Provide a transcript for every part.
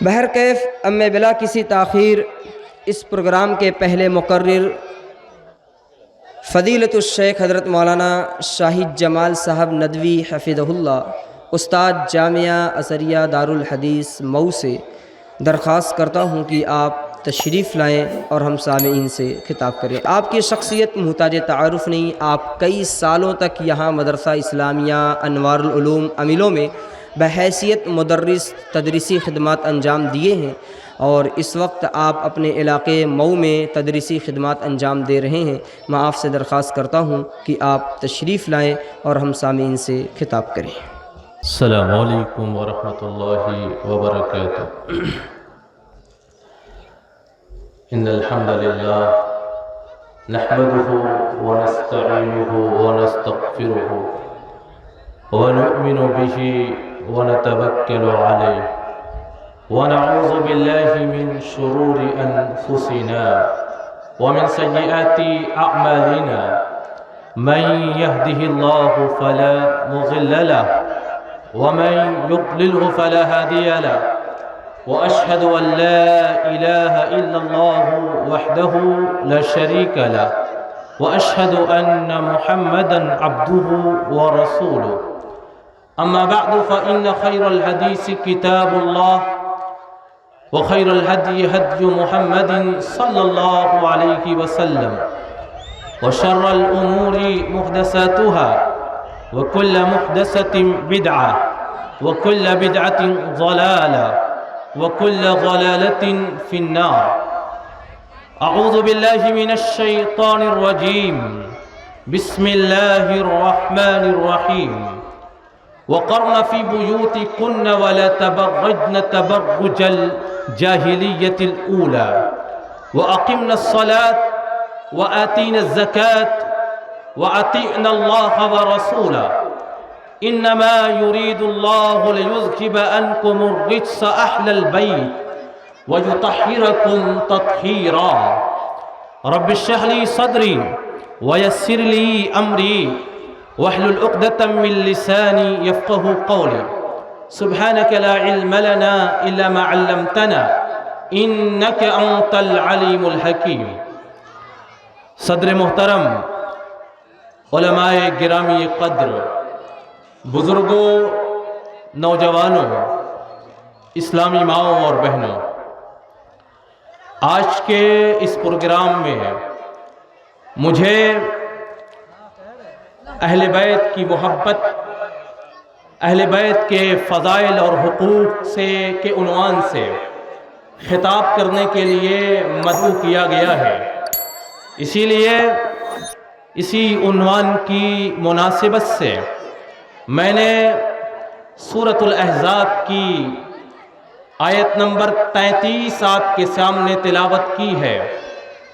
بہرکیف اب میں بلا کسی تاخیر اس پروگرام کے پہلے مقرر فضیلت الشیخ حضرت مولانا شاہد جمال صاحب ندوی حفظہ اللہ استاد جامعہ ازہریہ دارالحدیث مئو سے درخواست کرتا ہوں کہ آپ تشریف لائیں اور ہم سامعین سے خطاب کریں۔ آپ کی شخصیت محتاج تعارف نہیں، آپ کئی سالوں تک یہاں مدرسہ اسلامیہ انوار العلوم امیلوں میں بحیثیت مدرس تدریسی خدمات انجام دیے ہیں، اور اس وقت آپ اپنے علاقے مئو میں تدریسی خدمات انجام دے رہے ہیں۔ میں آپ سے درخواست کرتا ہوں کہ آپ تشریف لائیں اور ہم سامعین سے خطاب کریں۔ السلام علیکم ورحمۃ اللہ وبرکاتہ۔ ان الحمد للہ نحمده ونستعینه ونستغفره ونؤمن به ونتوکل علیہ ونعوذ باللہ من شرور انفسنا ومن سیئات اعمالنا من يهده الله فلا مضل له ومن يضلله فلا هادي له وأشهد أن لا إله إلا الله وحده لا شريك له وأشهد أن محمدا عبده ورسوله أما بعد فإن خير الحديث كتاب الله وخير الهدي هدي محمد صلى الله عليه وسلم وشر الأمور محدثاتها وكل محدثة بدعة وكل بدعة ضلالة وكل ضلالة في النار۔ أعوذ بالله من الشيطان الرجيم، بسم الله الرحمن الرحيم۔ وقرن في بيوتكن ولا تبرجن تبرج الجاهلية الأولى وأقمنا الصلاة وآتينا الزكاة وأطعنا الله ورسوله إنما يريد الله ليذهب عنكم الرجس أهل البيت ويطهركم تطهيرا۔ رب اشرح لي صدري ويسر لي أمري واحلل عقدة من لساني يفقهوا قولي۔ سبحانك لا علم لنا إلا ما علمتنا إنك أنت العليم الحكيم۔ صدر محترم، علماء گرامی قدر، بزرگوں، نوجوانوں، اسلامی ماؤں اور بہنوں، آج کے اس پروگرام میں مجھے اہل بیت کی محبت، اہل بیت کے فضائل اور حقوق کے عنوان سے خطاب کرنے کے لیے مدعو کیا گیا ہے۔ اسی لیے اسی عنوان کی مناسبت سے میں نے سورۃ الاحزاب کی آیت نمبر 33 آپ کے سامنے تلاوت کی ہے،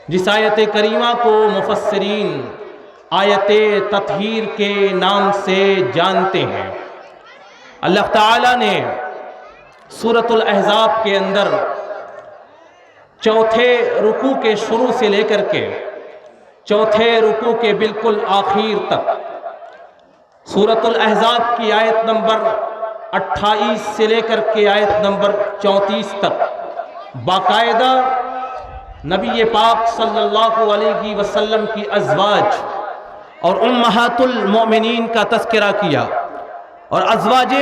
جس آیت کریمہ کو مفسرین آیت تطہیر کے نام سے جانتے ہیں۔ اللہ تعالیٰ نے سورۃ الاحزاب کے اندر چوتھے رکوع کے شروع سے لے کر کے چوتھے رکوع کے بالکل آخر تک سورۃ الاحزاب کی آیت نمبر 28 سے لے کر کے آیت نمبر 34 تک باقاعدہ نبی پاک صلی اللہ علیہ وسلم کی ازواج اور امہات المؤمنین کا تذکرہ کیا، اور ازواج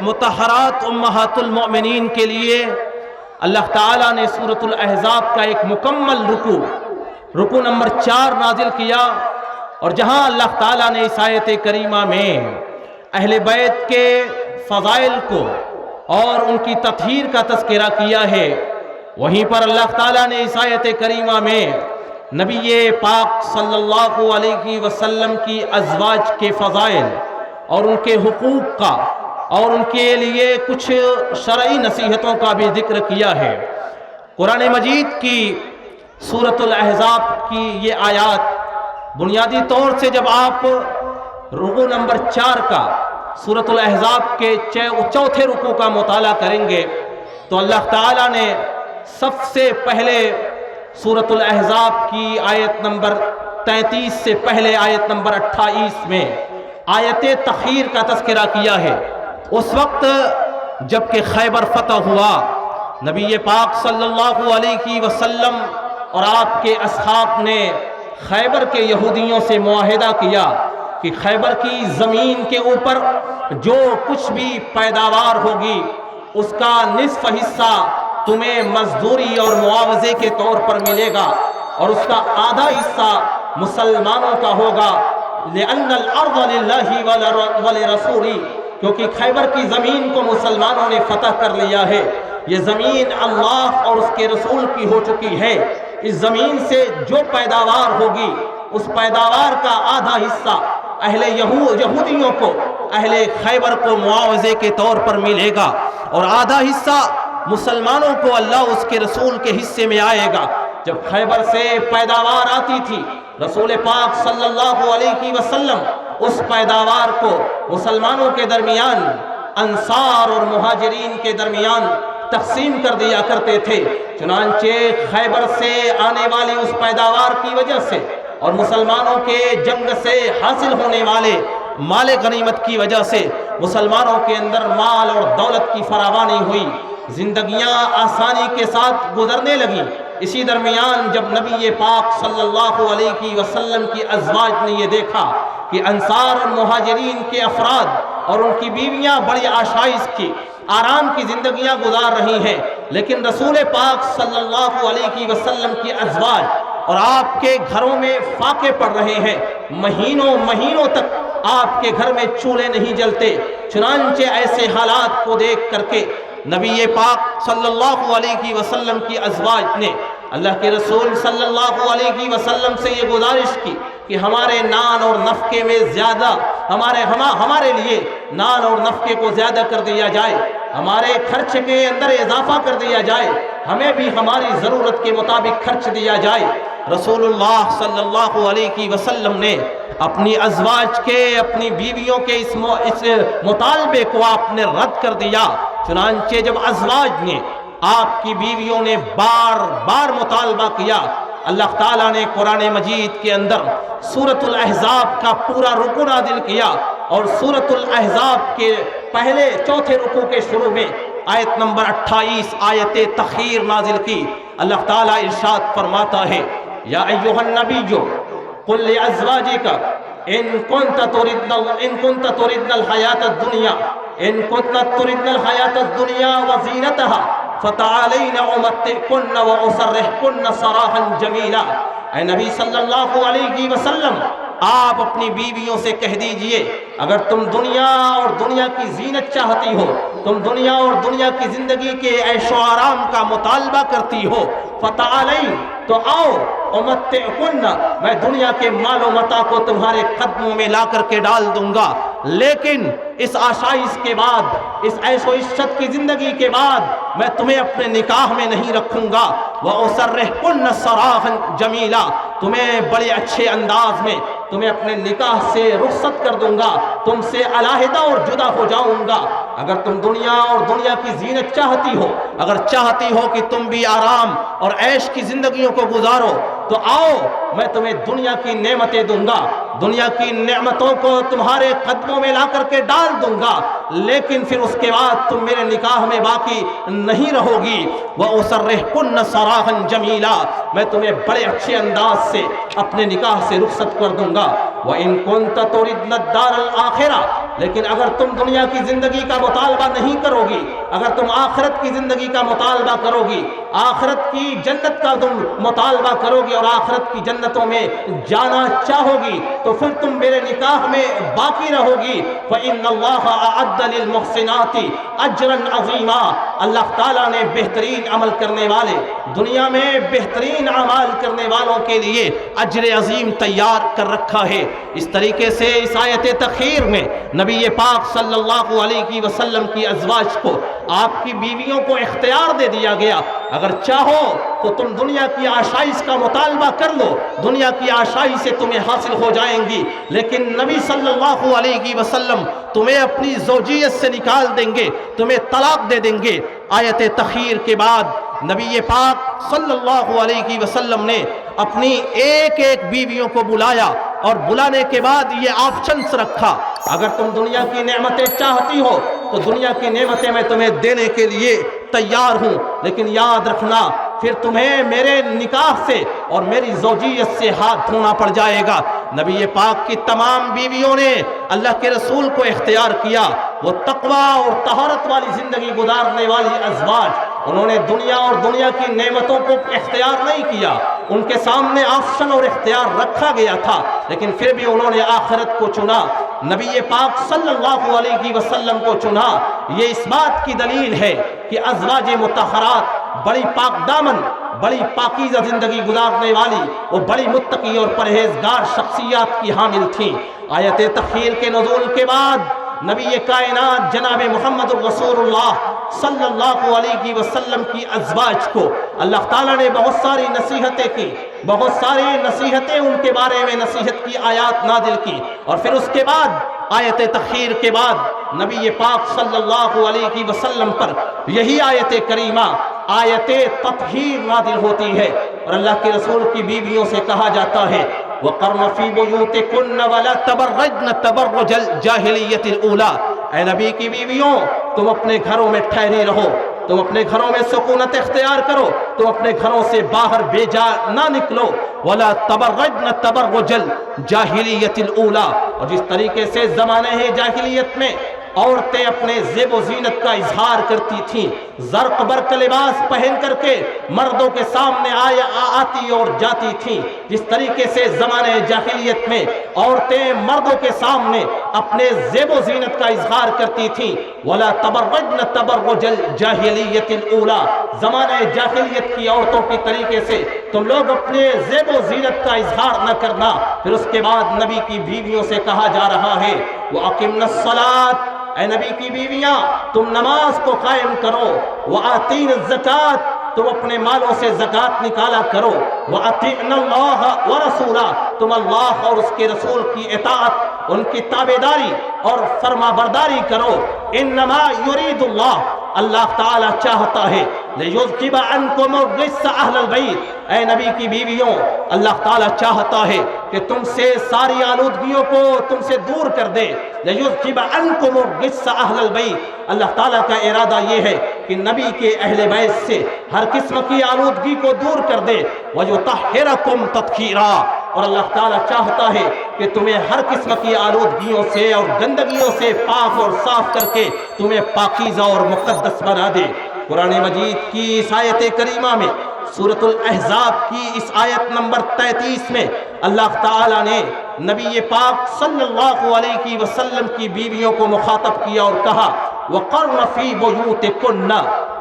مطہرات امہات المؤمنین کے لیے اللہ تعالیٰ نے سورۃ الاحزاب کا ایک مکمل رکوع نمبر 4 نازل کیا، اور جہاں اللہ تعالیٰ نے اس آیت کریمہ میں اہل بیت کے فضائل کو اور ان کی تطہیر کا تذکرہ کیا ہے، وہیں پر اللہ تعالیٰ نے اس آیت کریمہ میں نبی پاک صلی اللہ علیہ وسلم کی ازواج کے فضائل اور ان کے حقوق کا اور ان کے لیے کچھ شرعی نصیحتوں کا بھی ذکر کیا ہے۔ قرآن مجید کی سورۃ الاحزاب کی یہ آیات بنیادی طور سے جب آپ رکوع نمبر 4 کا سورۃ الاحزاب کے چوتھے رکوع کا مطالعہ کریں گے تو اللہ تعالیٰ نے سب سے پہلے سورۃ الاحزاب کی آیت نمبر 33 سے پہلے آیت نمبر 28 میں آیت تخیر کا تذکرہ کیا ہے۔ اس وقت جب کہ خیبر فتح ہوا نبی پاک صلی اللہ علیہ وسلم اور آپ کے اصحاب نے خیبر کے یہودیوں سے معاہدہ کیا کہ خیبر کی زمین کے اوپر جو کچھ بھی پیداوار ہوگی اس کا نصف حصہ تمہیں مزدوری اور معاوضے کے طور پر ملے گا اور اس کا آدھا حصہ مسلمانوں کا ہوگا، لأن الارض للہ ولرسولہ، کیونکہ خیبر کی زمین کو مسلمانوں نے فتح کر لیا ہے، یہ زمین اللہ اور اس کے رسول کی ہو چکی ہے، اس زمین سے جو پیداوار ہوگی اس پیداوار کا آدھا حصہ اہل یہودیوں کو، اہل خیبر کو معاوضے کے طور پر ملے گا اور آدھا حصہ مسلمانوں کو اللہ اس کے رسول کے حصے میں آئے گا۔ جب خیبر سے پیداوار آتی تھی رسول پاک صلی اللہ علیہ وسلم اس پیداوار کو مسلمانوں کے درمیان، انصار اور مہاجرین کے درمیان تقسیم کر دیا کرتے تھے۔ چنانچہ خیبر سے آنے والی اس پیداوار کی وجہ سے اور مسلمانوں کے جنگ سے حاصل ہونے والے مال غنیمت کی وجہ سے مسلمانوں کے اندر مال اور دولت کی فراوانی ہوئی، زندگیاں آسانی کے ساتھ گزرنے لگیں۔ اسی درمیان جب نبی پاک صلی اللہ علیہ وسلم کی ازواج نے یہ دیکھا کہ انصار اور مہاجرین کے افراد اور ان کی بیویاں بڑی آشائش کی، آرام کی زندگیاں گزار رہی ہیں، لیکن رسول پاک صلی اللہ علیہ وسلم کی ازواج اور آپ کے گھروں میں فاقے پڑ رہے ہیں، مہینوں تک آپ کے گھر میں چولہے نہیں جلتے۔ چنانچہ ایسے حالات کو دیکھ کر کے نبی پاک صلی اللہ علیہ وسلم کی ازواج نے اللہ کے رسول صلی اللہ علیہ وسلم سے یہ گزارش کی کہ ہمارے نان اور نفقے میں زیادہ ہمارے لیے نان اور نفقے کو زیادہ کر دیا جائے، ہمارے خرچ کے اندر اضافہ کر دیا جائے، ہمیں بھی ہماری ضرورت کے مطابق خرچ دیا جائے۔ رسول اللہ صلی اللہ علیہ وسلم نے اپنی ازواج کے، اپنی بیویوں کے اس مطالبے کو آپ نے رد کر دیا۔ چنانچہ جب ازواج نے، آپ کی بیویوں نے بار بار مطالبہ کیا، اللہ تعالیٰ نے قرآن مجید کے اندر سورۃ الاحزاب کا پورا رکوع نازل کیا اور سورۃ الاحزاب کے پہلے چوتھے رکوع کے شروع میں آیت نمبر 28 آیت تخیر نازل کی۔ اللہ تعالیٰ ارشاد فرماتا ہے، یا ایھا النبی قل لازواجک ان کنت تردن الحیاۃ الدنیا وزینتها فتعالین امتعکن واسرحکن سراحا جمیلا۔ اے نبی صلی اللہ علیہ وسلم، آپ اپنی بیویوں سے کہہ دیجئے، اگر تم دنیا اور دنیا کی زینت چاہتی ہو، تم دنیا اور دنیا کی زندگی کے عیش و آرام کا مطالبہ کرتی ہو، فتعالین، تو آؤ، امتعکن، میں دنیا کے مال و متاع کو تمہارے قدموں میں لا کر کے ڈال دوں گا، لیکن اس آشائش کے بعد، اس عیش و عشرت کی زندگی کے بعد میں تمہیں اپنے نکاح میں نہیں رکھوں گا، وَأُسَرِّحْكُنَّ سَرَاحًا جَمِيلًا، تمہیں بڑے اچھے انداز میں تمہیں اپنے نکاح سے رخصت کر دوں گا، تم سے علیحدہ اور جدا ہو جاؤں گا۔ اگر تم دنیا اور دنیا کی زینت چاہتی ہو، اگر چاہتی ہو کہ تم بھی آرام اور عیش کی زندگیوں کو گزارو، تو آؤ، میں تمہیں دنیا کی نعمتیں دوں گا، دنیا کی نعمتوں کو تمہارے قدموں میں لا کر کے ڈال دوں گا، لیکن پھر اس کے بعد تم میرے نکاح میں باقی نہیں رہو گی۔ وَأُسَرِّحْكُنَّ سَرَاحًا جَمِيلًا، میں تمہیں بڑے اچھے انداز سے اپنے نکاح سے رخصت کر دوں گا۔ وَإِن كُنتَ تُرِدْنَ الدَّارَ الْآخِرَةَ، لیکن اگر تم دنیا کی زندگی کا مطالبہ نہیں کرو گی، اگر تم آخرت کی زندگی کا مطالبہ کرو گی، آخرت کی جنت کا تم مطالبہ کرو گی اور آخرت کی جنتوں میں جانا چاہو گی، تو پھر تم میرے نکاح میں باقی رہو گی۔ فَإِنَّ اللَّهَ أَعَدَّ لِلْمُحْسِنَاتِ أَجْرًا عَظِيمًا، اللہ تعالیٰ نے بہترین عمل کرنے والے، دنیا میں بہترین اعمال کرنے والوں کے لیے اجر عظیم تیار کر رکھا ہے۔ اس طریقے سے اس آیت تخیر میں نبی پاک صلی اللہ علیہ وسلم کی ازواج کو، آپ کی بیویوں کو اختیار دے دیا گیا، اگر چاہو تو تم دنیا کی آشائش کا مطالبہ کر لو، دنیا کی آشائش سے تمہیں حاصل ہو جائیں گی، لیکن نبی صلی اللہ علیہ وسلم تمہیں اپنی زوجیت سے نکال دیں گے، تمہیں طلاق دے دیں گے۔ آیت تخیر کے بعد نبی پاک صلی اللہ علیہ وسلم نے اپنی ایک ایک بیویوں کو بلایا اور بلانے کے بعد یہ آپشنز رکھا، اگر تم دنیا کی نعمتیں چاہتی ہو تو دنیا کی نعمتیں میں تمہیں دینے کے لیے تیار ہوں، لیکن یاد رکھنا پھر تمہیں میرے نکاح سے اور میری زوجیت سے ہاتھ دھونا پڑ جائے گا۔ نبی پاک کی تمام بیویوں نے اللہ کے رسول کو اختیار کیا، وہ تقوی اور طہارت والی زندگی گزارنے والی ازواج، انہوں نے دنیا اور دنیا کی نعمتوں کو اختیار نہیں کیا، ان کے سامنے آپشن اور اختیار رکھا گیا تھا، لیکن پھر بھی انہوں نے آخرت کو چنا، نبی پاک صلی اللہ علیہ وسلم کو چنا۔ یہ اس بات کی دلیل ہے کہ ازواج مطہرات بڑی پاک دامن، بڑی پاکیزہ زندگی گزارنے والی، وہ بڑی متقی اور پرہیزگار شخصیات کی حامل تھیں۔ آیت تخیر کے نزول کے بعد نبی کائنات جناب محمد الرسول اللہ صلی اللہ علیہ وسلم کی ازواج کو اللہ تعالیٰ نے بہت ساری نصیحتیں کی، بہت ساری نصیحتیں ان کے بارے میں نصیحت کی آیات نازل کی، اور پھر اس کے بعد آیت تخیر کے بعد نبی پاک صلی اللہ علیہ وسلم پر یہی آیت کریمہ آیت تطہیر نازل ہوتی ہے، اور اللہ کے رسول کی بیویوں سے کہا جاتا ہے وَقَرْنَ فِي بُيُوتِكُنَّ وَلَا تَبَرَّجْنَ تَبَرُّجَ الْجَاهِلِيَّةِ الْأُولَىٰ۔ اے نبی کی بیویوں، تم اپنے گھروں میں ٹھہری رہو، تم اپنے گھروں میں سکونت اختیار کرو، تم اپنے گھروں سے باہر بے جا نہ نکلو، وَلَا تَبَرَّجْنَ تَبَرُّجَ الْجَاهِلِيَّةِ الْأُولَىٰ۔ اور جس طریقے سے زمانے جاہلیت میں عورتیں اپنے زیب و زینت کا اظہار کرتی تھیں، زرق برق لباس پہن کر کے مردوں کے سامنے آتی اور جاتی تھیں، جس طریقے سے زمانے جاہلیت میں عورتیں مردوں کے سامنے اپنے زیب و زینت کا اظہار کرتی تھیں، وَلَا تَبَرَّجْنَ تَبَرُّجَ الْجَاهِلِيَّةِ الْأُولَىٰ۔ زمانے جاہلیت کی عورتوں کی طریقے سے تم لوگ اپنے زیب و زینت کا اظہار نہ کرنا۔ پھر اس کے بعد نبی کی بیویوں سے کہا جا رہا ہے وَأَقِمْنَ الصَّلَاةَ، اے نبی کی بیویاں تم نماز کو قائم کرو، وَآتِينَ الزَّكَاةَ، تم اپنے مالوں سے زکوٰۃ نکالا کرو، وَأَطِعْنَ اللَّهَ وَرَسُولَهُ، تم اللہ اور اس کے رسول کی اطاعت، ان کی تابعداری اور فرما برداری کرو۔ انما یرید اللہ، اللہ تعالیٰ چاہتا ہے لیذھب عنکم الرجس اہل البیت، اے نبی کی بیویوں اللہ تعالیٰ چاہتا ہے کہ تم سے ساری آلودگیوں کو تم سے دور کر دے، لیذھب عنکم الرجس اہل البیت، اللہ تعالیٰ کا ارادہ یہ ہے کہ نبی کے اہل بیت سے ہر قسم کی آلودگی کو دور کر دے، وَيُطَہِّرَکُمْ تَطْہِیرًا، اور اللہ تعالیٰ چاہتا ہے کہ تمہیں ہر قسم کی آلودگیوں سے اور گندگیوں سے پاک اور صاف کر کے تمہیں پاکیزہ اور مقدس بنا دے۔ قرآن مجید کی اس آیت کریمہ میں سورۃ الاحزاب کی اس آیت نمبر 33 میں اللہ تعالیٰ نے نبی پاک صلی اللہ علیہ وسلم کی بیویوں کو مخاطب کیا اور کہا وَقَرْنَ فِي بُيُوتِكُنَّ،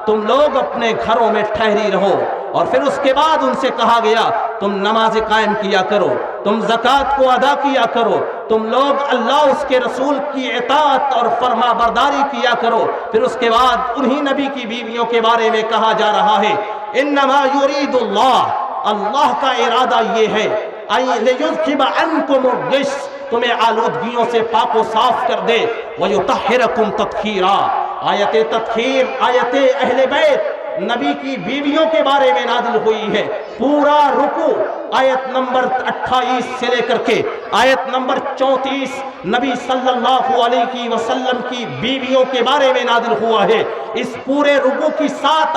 تم لوگ اپنے گھروں میں ٹھہری رہو، اور پھر اس کے بعد ان سے کہا گیا تم نماز قائم کیا کرو، تم زکوٰۃ کو ادا کیا کرو، تم لوگ اللہ اس کے رسول کی اطاعت اور فرما برداری کیا کرو۔ پھر اس کے بعد انہی نبی کی بیویوں کے بارے میں کہا جا رہا ہے انما یرید اللہ، اللہ کا ارادہ یہ ہے لیذھب عنکم الرجس، تمہیں آلودگیوں سے پاک و صاف کر دے، وَيُطَہِّرَکُمْ تَطْہِیرًا۔ آیت تطہیر آیت اہل بیت نبی کی بیویوں کے بارے میں نازل ہوئی ہے۔ پورا رکوع آیت نمبر 28 سے لے کر کے آیت نمبر 34 نبی صلی اللہ علیہ وسلم کی بیویوں کے بارے میں نازل ہوا ہے۔ اس پورے رکوع کی 7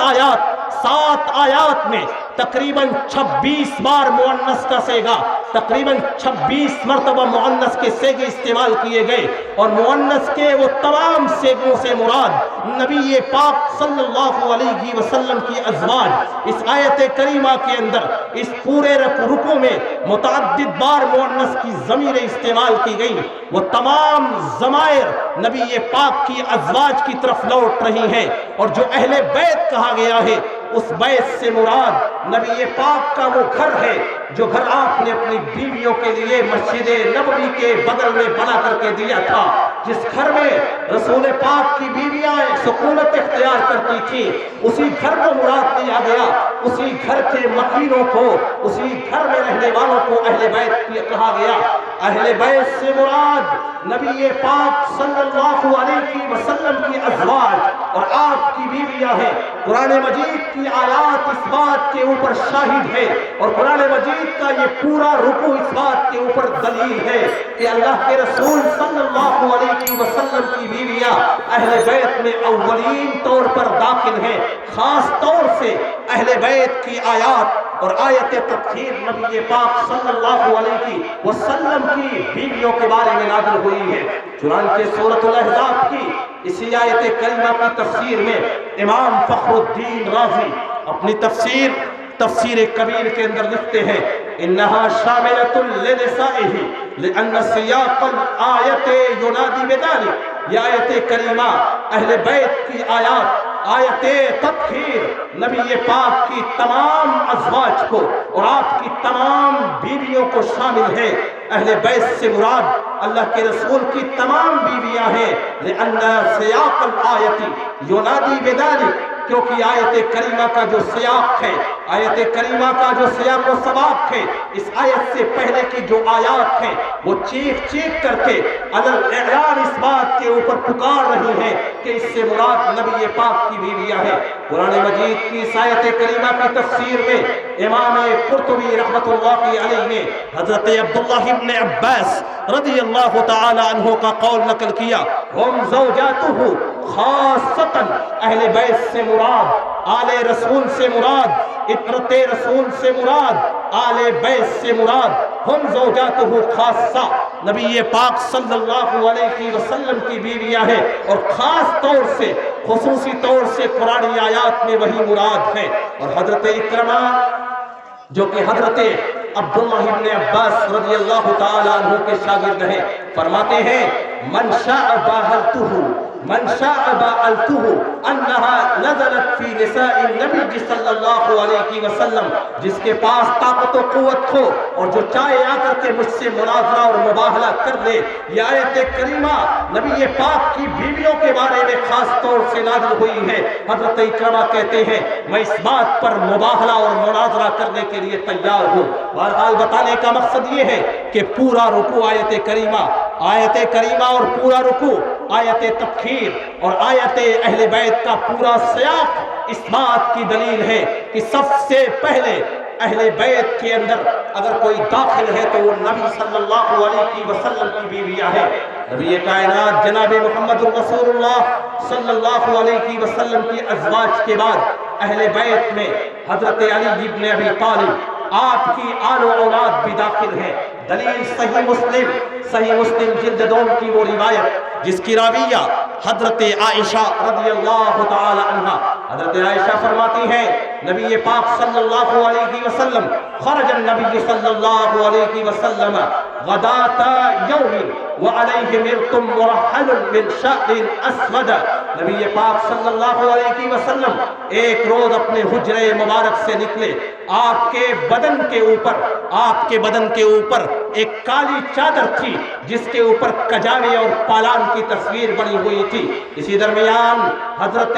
آیات میں تقریباً 26 بار مؤنث کا صیغہ، تقریباً 26 مرتبہ مؤنث کے صیغے استعمال کیے گئے، اور مؤنث کے وہ تمام صیغوں سے مراد نبی پاک صلی اللہ علیہ وسلم کی ازواج۔ اس آیت کریمہ کے اندر اس پورے رکوع میں متعدد بار مؤنث کی ضمیر استعمال کی گئی، وہ تمام ضمائر نبی پاک کی ازواج کی طرف لوٹ رہی ہیں، اور جو اہل بیت کہا گیا ہے اس بیت سے مراد نبی پاک کا وہ گھر ہے جو گھر آپ نے اپنی بیویوں کے لیے مسجد نبوی کے بغل میں بنا کر کے دیا تھا، جس گھر میں رسول پاک کی بیویاں سکونت اختیار کرتی تھی، اسی گھر کو مراد دیا گیا، اسی گھر کے مکینوں کو، اسی گھر میں رہنے والوں کو اہل بیت کہا گیا۔ اہل بیت سے مراد نبی پاک صلی اللہ علیہ وسلم کی ازواج اور آپ کی بیویاں ہیں۔ قرآن مجید کی آیات اس بات کے اوپر شاہد ہے، اور قرآن مجید کا یہ پورا رکوع اس بات کے اوپر دلیل ہے کہ اللہ کے رسول صلی اللہ علیہ وسلم کی بیویاں اہل بیت میں اولین طور پر داخل ہیں۔ خاص طور سے اہل بیت کی آیات اور آیت تطہیر نبی پاک صلی اللہ علیہ وسلم کی بیویوں کے بارے میں نازل ہوئی ہے۔ چنانچہ سورۃ الاحزاب کی اسی آیت کریمہ کی تفسیر میں امام فخر الدین رازی اپنی تفسیر کبیر کے اندر لکھتے ہیں انہا شاملۃ لنسائہ لأن سیاق الآیت ینادی بذلک۔ یہ آیت کریمہ اہل بیت کی آیت تطہیر نبی پاک کی تمام ازواج کو اور آپ کی تمام بیویوں کو شامل ہے۔ اہل بیت سے مراد اللہ کے رسول کی تمام بیویاں ہیں، لأن سیاق الآیت ینادی بذلک، کیونکہ آیت کریمہ کا جو سیاق ہے، آیت کریمہ کا جو سیاق و سباق ہے، اس آیت سے پہلے کی جو آیات ہیں وہ چیخ کر کے اعلان اس بات کے اوپر پکار رہی ہیں کہ اس سے مراد نبی پاک کی بیویاں ہیں۔ قرآن مجید کی اس آیت کریمہ کی تفسیر میں امام قرطبی رحمۃ اللہ علیہ نے حضرت عبداللہ ابن عباس رضی اللہ تعالی عنہ کا قول نقل کیا، ہم زوجاتہ خاصتاً اہل بیت سے مراد، آل رسول سے مراد، اطرت رسول سے مراد، آل بیت سے مراد، ہم زوجاتہ خاصہ نبی پاک صلی اللہ علیہ وسلم کی بیویاں ہیں، اور خاص طور سے خصوصی طور سے قرآنی آیات میں وہی مراد ہے۔ اور حضرت اکرمہ جو کہ حضرت عبداللہ ابن عباس رضی اللہ تعالی عنہ کے شاگرد ہیں، فرماتے ہیں من شاء بعلتہ انہا نزلت فی نساء النبی صلی اللہ علیہ وسلم، جس کے پاس طاقت و قوت ہو اور جو چاہے آ کر کے مجھ سے مناظرہ اور مباہلہ کر لے۔ یہ آیت کریمہ نبی پاک کی بیویوں کے بارے میں خاص طور سے نازل ہوئی ہے۔ حضرت اکرمہ کہتے ہیں میں اس بات پر مباہلہ اور مناظرہ کرنے کے لیے تیار ہوں۔ بہرحال بتانے کا مقصد یہ ہے کہ پورا رکوع آیت کریمہ اور پورا رکوع آیت تطہیر اور آیت اہل بیت کا پورا سیاق اس بات کی دلیل ہے کہ سب سے پہلے اہل بیت کے اندر اگر کوئی داخل ہے تو وہ نبی صلی اللہ علیہ وسلم کی بیویاں ہیں۔ نبی کائنات جناب محمد رسول اللہ صلی اللہ علیہ وسلم کی ازواج کے بعد اہل بیت میں حضرت علی ابن ابی طالب، آپ کی آل و اولاد بھی داخل ہیں۔ دلیل صحیح مسلم جلد 2 کی وہ روایت جس کی راویہ حضرت عائشہ رضی اللہ تعالی عنہ، حضرت عائشہ فرماتی ہیں نبی پاک صلی اللہ علیہ وسلم خرج النبی صلی اللہ علیہ وسلم غداۃ یوم وعلیہ مرط مرحل من شعر اسود۔ نبی پاک صلی اللہ علیہ وسلم ایک روز اپنے حجرے مبارک سے نکلے، آپ کے بدن کے اوپر ایک کالی چادر تھی جس کے اوپر کجاوے اور پالان کی تصویر بنی ہوئی تھی۔ اسی درمیان حضرت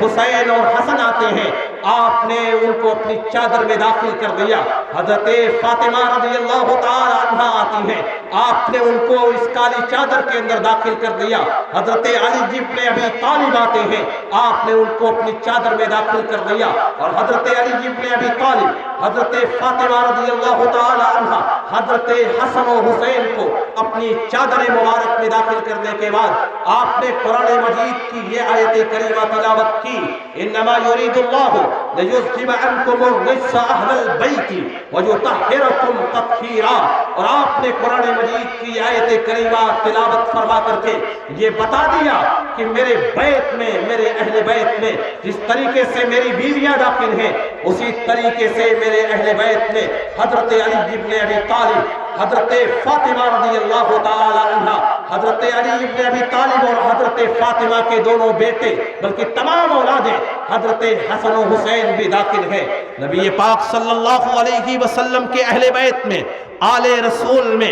حسین اور حسن آتے ہیں، آپ نے ان کو اپنی چادر میں داخل کر دیا۔ حضرت فاطمہ رضی اللہ تعالی عنہا آتی ہیں، آپ نے ان کو اس کالی چادر کے اندر داخل کر دیا۔ حضرت علی ابن ابی طالب آتے ہیں، آپ نے ان کو اپنی چادر میں داخل کر دیا، اور حضرت علی ابن ابی طالب، حضرت فاطمہ رضی اللہ تعالی عنہا، حضرت حسن و حسین کو اپنی چادر مبارک میں داخل کرنے کے بعد آپ نے قرآن مجید کی یہ آیت کریمہ تلاوت کی، انما یرید اللہ لیذھب عنکم الرجس اہل البیت ویطہرکم تطہیرا۔ اور آپ نے قرآن مجید کی آیت کریمہ تلاوت فرما کر کے یہ بتا دیا کہ میرے بیت میں، میرے اہل بیت میں جس طریقے سے میری بیویاں داخل ہیں اسی طریقے سے میرے اہل بیت میں حضرت علی ابن ابی طالب، حضرت فاطمہ رضی اللہ تعالی عنہ، حضرت علی ابن ابی طالب اور حضرت فاطمہ کے دونوں بیٹے بلکہ تمام اولادیں حضرت حسن و حسین بھی داخل ہیں۔ نبی پاک صلی اللہ علیہ وسلم کے اہل بیت میں، آل رسول میں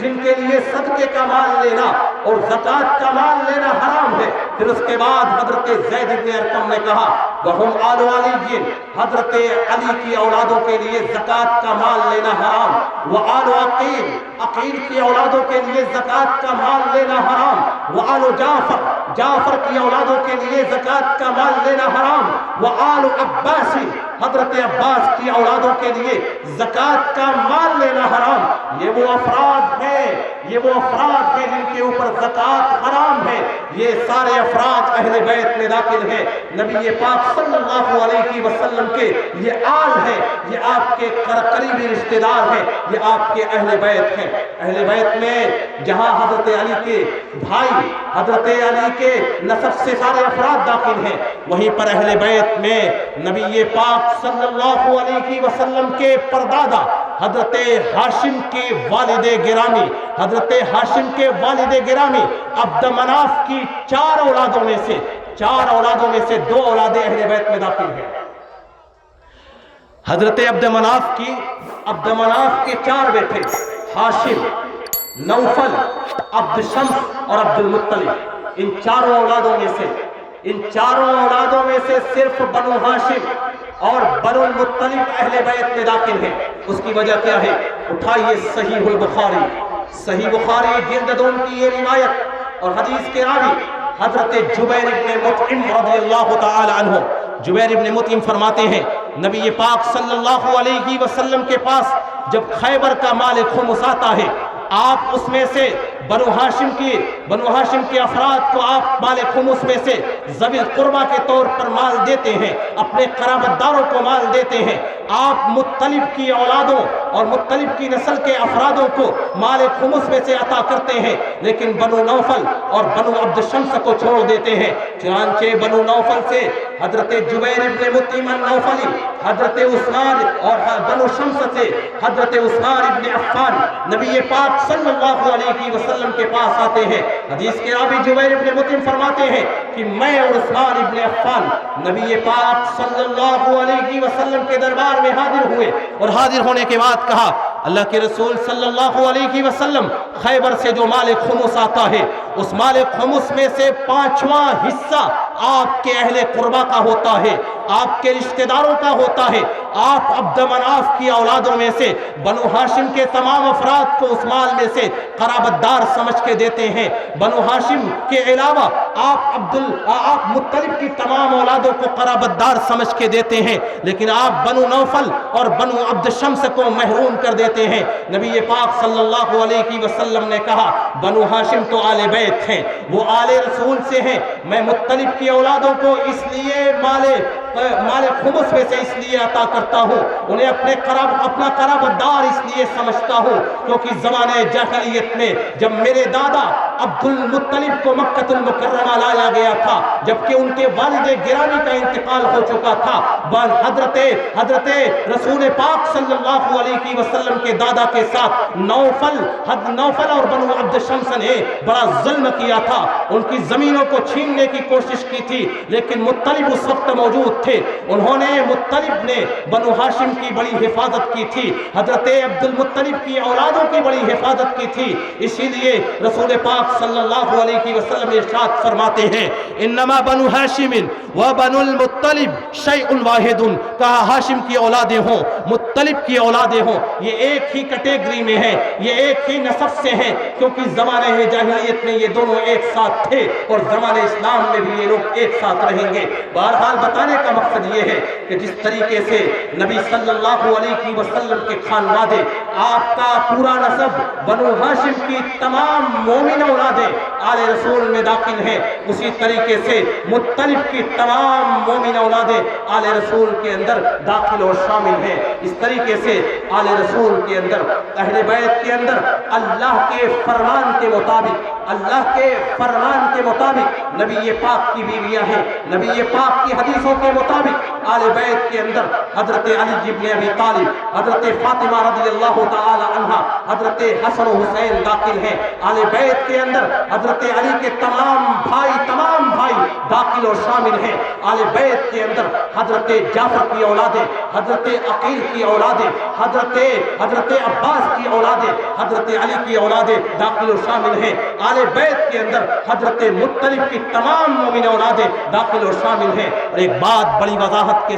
جن کے لیے صدقے کا مال لینا اور زکوٰۃ کا مال لینا حرام ہے۔ پھر اس کے بعد حضرت زید بن ارقم نے کہا وَهُمْ آلُ عَلِيٍّ، حضرت علی کی اولادوں کے لیے زکوٰۃ کا مال لینا حرام، وَآلُ عقیل، عقیل کی اولادوں کے لیے زکوٰۃ کا مال لینا حرام، وَآلُ جعفر، جعفر کی اولادوں کے لیے زکوٰۃ کا مال لینا حرام، وَآلُ عباس، حضرت عباس کی اولادوں کے لیے زکوٰۃ کا مال لینا حرام۔ یہ وہ افراد ہیں جن کے اوپر زکوٰۃ حرام ہے۔ یہ سارے افراد اہل بیت میں داخل ہیں۔ نبی پاک صلی اللہ علیہ وسلم کے یہ آل ہیں، یہ آپ کے قریبی رشتہ دار ہیں، یہ آپ کے اہل بیت ہیں۔ اہل بیت میں جہاں حضرت علی کے بھائی، حضرت علی کے نسب سے سارے افراد داخل ہیں، وہیں پر اہل بیت میں نبی پاک صلی اللہ علیہ وسلم کے پردادا حضرت ہاشم کے والد گرامی، حضرت ہاشم کے والد گرامی عبد مناف کی چار اولادوں میں سے دو اولاد اہل بیت میں داخل ہیں۔ حضرت عبد مناف کے چار بیٹے ہاشم، نوفل، عبد شمس اور عبد المطلب، ان چاروں اولادوں میں سے صرف بنو ہاشم اور بنو المطلب اہل بیت میں داخل ہیں۔ اس کی وجہ کیا ہے؟ اٹھائیے صحیح بخاری جلد 2 کی یہ روایت اور حدیث کے راوی حضرت جبیر بن مطعم رضی اللہ تعالی عنہ، جبیر بن مطعم فرماتے ہیں نبی پاک صلی اللہ علیہ وسلم کے پاس جب خیبر کا مال خمس آتا ہے، آپ اس میں سے بنو ہاشم کے افراد کو آپ مال خمس میں سے ذوی القربہ کے طور پر مال دیتے ہیں، اپنے قرابت داروں کو مال دیتے ہیں۔ آپ مطلب کی اولادوں اور مطلب کی نسل کے افرادوں کو مال خمس میں سے عطا کرتے ہیں، لیکن بنو نوفل اور بنو عبد شمس کو چھوڑ دیتے ہیں۔ چنانچہ بنو نوفل سے حضرت جبیر بن مطعم النوفلی، حضرت عثمان، اور بنو شمس سے حضرت عثمان ابن عفان نبی پاک صلی اللہ علیہ وسلم کے پاس آتے ہیں۔ حدیث کے راوی جبیر بن مطعم فرماتے ہیں کہ میں اور عثمان ابن عفان نبی پاک صلی اللہ علیہ وسلم کے دربار میں حاضر ہوئے، اور حاضر ہونے کے بعد کہا اللہ کے رسول صلی اللہ علیہ وسلم، خیبر سے جو مال خمس آتا ہے اس مال خمس میں سے 5واں حصہ آپ کے اہل قربا کا ہوتا ہے، آپ کے رشتہ داروں کا ہوتا ہے۔ آپ عبد مناف کی اولادوں میں سے بنو ہاشم کے تمام افراد کو اس مال میں سے قرابت دار سمجھ کے دیتے ہیں۔ بنو ہاشم کے علاوہ آپ مطلب کی تمام اولادوں کو قرابت دار سمجھ کے دیتے ہیں، لیکن آپ بنو نوفل اور بنو عبد شمس کو محروم کر دیتے ہیں۔ نبی پاک صلی اللہ علیہ وسلم نے کہا بنو ہاشم تو آل بیت ہیں، وہ آل رسول سے ہیں، میں مطلب کی اولادوں کو اس لیے مال خمس میں سے اس لیے عطا کرتا ہوں، انہیں اپنا قرابت دار اس لیے سمجھتا ہوں کیونکہ زمانے جاہلیت میں جب میرے دادا عبد المطلب کو مکہ المکرمہ لایا گیا تھا، جبکہ ان کے والد گرامی کا انتقال ہو چکا تھا، حضرت رسول پاک صلی اللہ علیہ وسلم کے دادا کے ساتھ نوفل اور بنو عبد شمس نے بڑا ظلم کیا تھا، ان کی زمینوں کو چھیننے کی کوشش کی تھی، لیکن مطلب اس وقت موجود تھے، مطلب نے بنو ہاشم کی بڑی حفاظت کی تھی، حضرت عبد المطلب کی اولادوں کی بڑی حفاظت کی تھی۔ اسی لیے رسول پاک صلی اللہ علیہ وسلم ارشاد فرماتے ہیں انما بنو ہاشم و بنو المطلب شیء واحد، کہا ہاشم کی اولادیں ہوں، مطلب کی اولادیں ہوں، یہ ایک ہی کیٹیگری میں ہیں، یہ ایک ہی نسب سے ہیں، کیونکہ زمانے جاہلیت میں یہ دونوں ایک ساتھ تھے اور زمانے اسلام میں بھی یہ لوگ ایک ساتھ رہیں گے۔ بہرحال بتانے کا مقصد یہ ہے کہ جس طریقے سے نبی صلی اللہ علیہ وسلم کے خاندان، آپ کا پورا نسب بنو ہاشم کی تمام مومن اولادیں آل رسول میں داخل ہیں، اسی طریقے سے مطلب کی تمام مومن اولادیں آل رسول کے اندر داخل اور شامل ہیں۔ اس طریقے سے آل رسول کے اندر، اہل بیت کے اندر اللہ کے فرمان کے مطابق نبی پاک کی بیویاں ہیں، نبی پاک کی حدیثوں کے مطابق آل بیت کے اندر حضرت علی بن ابی طالب، حضرت فاطمہ رضی اللہ تعالی عنہ، حضرت حسن و حسین داخل ہیں۔ آل بیت کے اندر حضرت حضرت علی کے تمام بھائی داخل اور شامل ہیں۔ آل بیت کے اندر حضرت جعفر کی اولادیں، حضرت عقیل کی اولادیں، حضرت عباس کی اولادیں، حضرت علی کی اولادیں داخل اور شامل ہیں۔ آل بیت کے اندر حضرت مطلب کی تمام مومن اولادیں داخل اور شامل ہیں۔ اور ایک بات بڑی وضاحت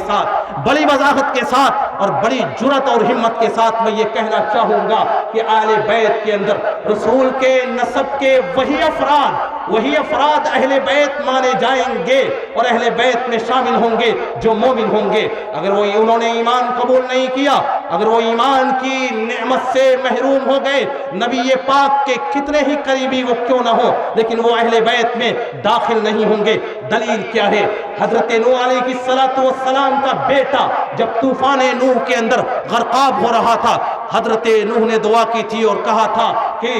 کے ساتھ اور بڑی جرأت اور ہمت کے ساتھ میں یہ کہنا چاہوں گا کہ آل بیت کے اندر رسول کے نسب کے وہی افراد اہل بیت مانے جائیں گے اور اہل بیت میں شامل ہوں گے جو مومن ہوں گے۔ اگر وہ انہوں نے ایمان قبول نہیں کیا، اگر وہ ایمان کی نعمت سے محروم ہو گئے، نبی پاک کے کتنے ہی قریبی وہ کیوں نہ ہو، لیکن وہ اہل بیت میں داخل نہیں ہوں گے۔ دلیل کیا ہے؟ حضرت نوح علیہ السلام کا بیٹا جب طوفان نوح کے اندر غرقاب ہو رہا تھا، حضرت نوح نے دعا کی تھی اور کہا تھا کہ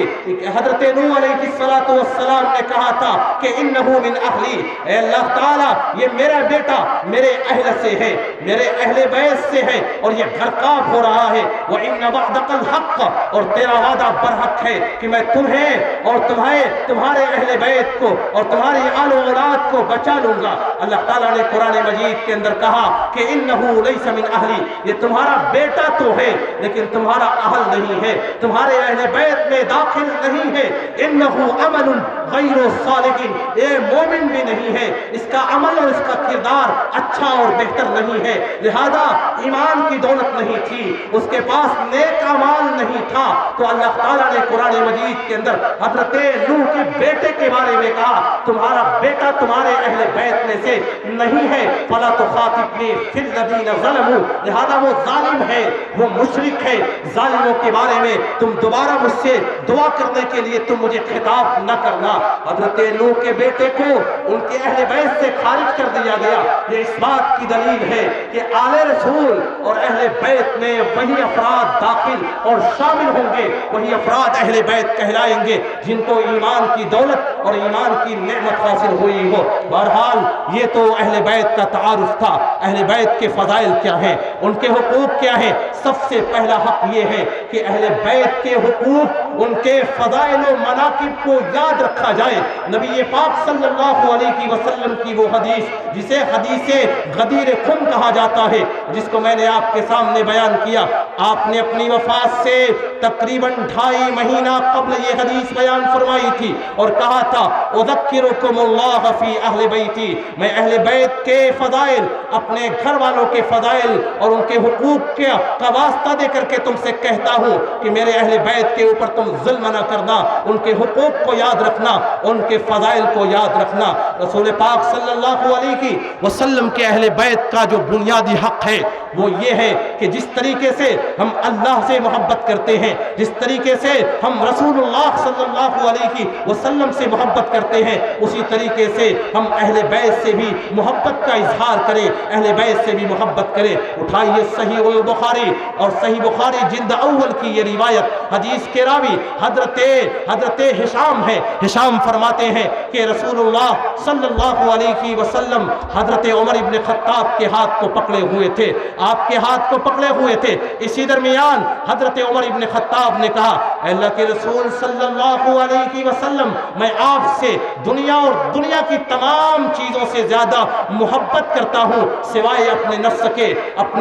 حضرت نوح علیہ السلام نے کہا تھا کہ انہو من اہلی، اے اللہ تعالیٰ یہ میرا بیٹا میرے اہل سے ہے، میرے اہل بیت سے ہے اور یہ غرقاب ہو رہا ہے۔ وَإِنَّ وَعْدَكَ الْحَقَّ، اور تیرا وعدہ برحق ہے کہ میں تمہیں اور تمہارے اہل بیت کو اور تمہاری آل و اولاد کو بچا لوں گا۔ اللہ تعالیٰ نے قرآن مجید کے اندر کہا کہ انہو لیس من اہلی، یہ تمہارا بیٹا تو ہے لیکن تمہارا اہل نہیں ہے، تمہارے اہل بیت میں داخل نہیں ہے۔ انہو عمل غیر صالح، یہ مومن بھی نہیں ہے، اس کا عمل اور اس کا کردار اچھا اور بہتر نہیں ہے، لہذا ایمان کی دولت نہیں تھی، اس کے پاس نیک اعمال نہیں تھا۔ تو اللہ تعالیٰ نے قرآن مجید کے اندر حضرت نوح کے بیٹے کے بارے میں کہا تمہارا بیٹا تمہارے اہل بیت میں سے نہیں ہے، فلا تخاطبنی فی الذین ظلموا، لہذا وہ ظالم ہے، وہ مشرک ہے، ظالموں کے بارے میں تم دوبارہ مجھ سے دعا کرنے کے لیے تم مجھے خطاب نہ کرنا۔ حضرت نوح کے بیٹے کو ان کے اہل بیت سے خارج کر دیا گیا۔ یہ اس بات کی دلیل ہے کہ آل رسول اور اہل بیت میں وہی افراد داخل اور شامل ہوں گے، وہی افراد اہل بیت کہلائیں گے جن کو ایمان کی دولت اور ایمان کی نعمت حاصل ہوئی ہو۔ بہرحال یہ تو اہل بیت کا تعارف تھا۔ اہل بیت کے فضائل کیا ہیں، ان کے حقوق کیا ہیں؟ سب سے پہلا حق یہ ہے کہ اہل بیت کے حقوق، ان کے فضائل و مناقب کو یاد رکھا جائے۔ نبی پاک صلی اللہ علیہ وسلم کی وہ حدیث جسے حدیث غدیر خم کہا جاتا ہے، جس کو میں نے آپ کے سامنے بیان کیا، آپ نے اپنی وفات سے تقریباً 2.5 مہینہ قبل یہ حدیث بیان فرمائی تھی اور کہا تھا اذکرکم اللہ فی اہل بیتی، میں اہل بیت کے فضائل، اپنے گھر والوں کے فضائل اور ان کے حقوق کا واسطہ دے کر کے تم سے کہتا ہوں کہ میرے اہل بیت کے اوپر تم ظلم نہ کرنا، ان کے حقوق کو یاد رکھنا، ان کے فضائل کو یاد رکھنا۔ رسول پاک صلی اللہ علیہ وسلم کے اہل بیت کا جو بنیادی حق ہے وہ یہ ہے کہ جس طریقے سے ہم اللہ سے محبت کرتے ہیں، جس طریقے سے ہم رسول اللہ صلی اللہ علیہ وسلم سے محبت کرتے ہیں، اسی طریقے سے ہم اہل بیت سے بھی محبت کا اظہار کریں، اہل بیت سے بھی محبت کریں۔ اٹھائیے صحیح البخاری اور صحیح بخاری جلد اول کی یہ روایت، حدیث کے راوی حضرت ہشام ہے۔ ہشام فرماتے ہیں کہ رسول اللہ صلی اللہ علیہ وسلم حضرت عمر ابن خطاب کے ہاتھ کو پکڑے ہوئے تھے، آپ کے ہاتھ کو پکڑے ہوئے تھے۔ اسی درمیان حضرت عمر ابن خطاب نے کہا اے اللہ کے رسول صلی اللہ علیہ وسلم، میں آپ سے دنیا اور دنیا کی تمام چیزوں سے زیادہ محبت کرتا ہوں سوائے اپنے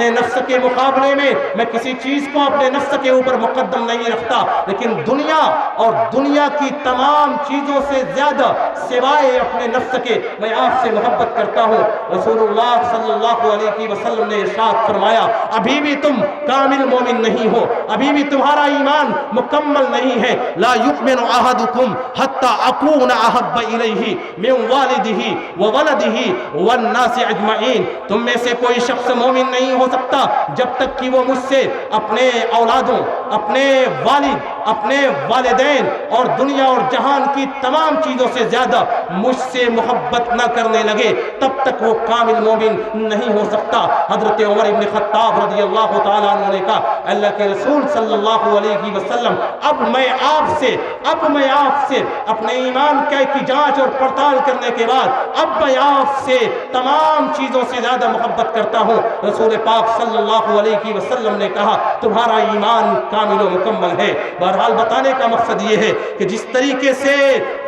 نفس کے مقابلے میں کسی چیز کو اپنے نفس کے اوپر مقدم نہیں رکھتا، لیکن دنیا اور دنیا کی تمام چیزوں سے زیادہ سوائے اپنے نفس کے میں آپ سے محبت کرتا ہوں۔ رسول اللہ صلی اللہ علیہ وسلم نے ارشاد فرمایا ابھی بھی تم کامل مومن نہیں ہو، ابھی بھی تمہارا ایمان مکمل نہیں ہے۔ لا یؤمن احدکم حتی اکون احب الیہ من والدہ وولدہ والناس اجمعین، تم میں سے کوئی شخص مومن نہیں ہو سکتا جب تک کہ وہ مجھ سے اپنے اولادوں، اپنے والد، اپنے والدین اور دنیا اور جہان کی تمام چیزوں سے زیادہ مجھ سے محبت نہ کرنے لگے، تب تک وہ کامل مومن نہیں ہو سکتا۔ حضرت عمر ابن خطاب رضی اللہ تعالیٰ عنہ نے کہا اللہ کے رسول صلی اللہ علیہ وسلم اب میں آپ سے اپنے ایمان کی جانچ اور پڑتال کرنے کے بعد اب میں آپ سے تمام چیزوں سے زیادہ محبت کرتا ہوں۔ رسول پاک صلی اللہ علیہ وسلم نے کہا تمہارا ایمان کامل و مکمل ہے۔ بہرحال بتانے کا مقصد یہ ہے کہ جس طریقے سے